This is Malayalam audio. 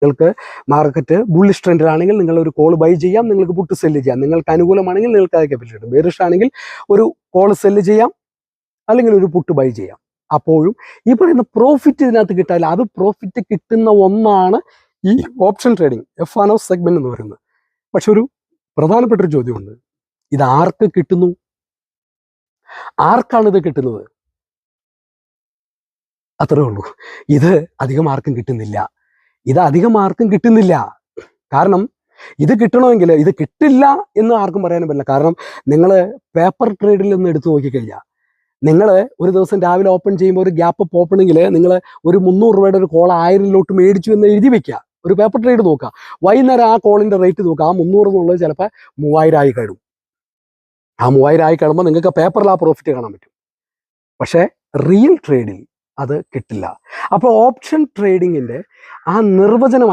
നിങ്ങൾക്ക് മാർക്കറ്റ് ബുള്ളിഷ് ട്രെൻഡിലാണെങ്കിൽ നിങ്ങൾ ഒരു കോൾ ബൈ ചെയ്യാം, നിങ്ങൾക്ക് പുട്ട് സെല്ല് ചെയ്യാം. നിങ്ങൾക്ക് അനുകൂലമാണെങ്കിൽ നിങ്ങൾക്ക് അത് ക്യാപിറ്റൽ കിട്ടും. ബെയറിഷ് ആണെങ്കിൽ ഒരു കോൾ സെല്ല് ചെയ്യാം, അല്ലെങ്കിൽ ഒരു പുട്ട് ബൈ ചെയ്യാം. അപ്പോഴും ഈ പറയുന്ന പ്രോഫിറ്റ് ഇതിനകത്ത് കിട്ടാല്ല. അത് പ്രോഫിറ്റ് കിട്ടുന്ന ഒന്നാണ് ഈ ഓപ്ഷൻ ട്രേഡിങ്, എഫ് സെഗ്മെന്റ് എന്ന് പറയുന്നത്. പക്ഷെ ഒരു പ്രധാനപ്പെട്ട ഒരു ചോദ്യമുണ്ട്, ഇത് ആർക്ക് കിട്ടുന്നു? ആർക്കാണ് ഇത് കിട്ടുന്നത്? അത്രേ ഉള്ളൂ. ഇത് അധികം ആർക്കും കിട്ടുന്നില്ല. കാരണം ഇത് കിട്ടണമെങ്കിൽ ഇത് കിട്ടില്ല എന്ന് ആർക്കും പറയാനും പറ്റില്ല. കാരണം നിങ്ങൾ പേപ്പർ ട്രേഡിൽ ഒന്ന് എടുത്തു നോക്കിക്കഴിഞ്ഞാൽ, നിങ്ങൾ ഒരു ദിവസം രാവിലെ ഓപ്പൺ ചെയ്യുമ്പോൾ ഒരു ഗ്യാപ്പ് അപ്പ് ഓപ്പണിങ്ങിൽ നിങ്ങൾ ഒരു 300 രൂപയുടെ ഒരു കോൾ 1000 മേടിച്ചു എന്ന് എഴുതി വെക്കുക. ഒരു പേപ്പർ ട്രേഡ് നോക്കുക, വൈകുന്നേരം ആ കോളിന്റെ റേറ്റ് നോക്കുക, ആ 300 എന്നുള്ളത് ചിലപ്പോൾ 3000 ആയി കഴിയും. ആ 3000 ആയി കഴിയുമ്പോൾ നിങ്ങൾക്ക് പേപ്പറിൽ ആ പ്രോഫിറ്റ് കാണാൻ പറ്റും. പക്ഷേ റിയൽ ട്രേഡിൽ അത് കിട്ടില്ല. അപ്പോൾ ഓപ്ഷൻ ട്രേഡിങ്ങിന്റെ ആ നിർവചനം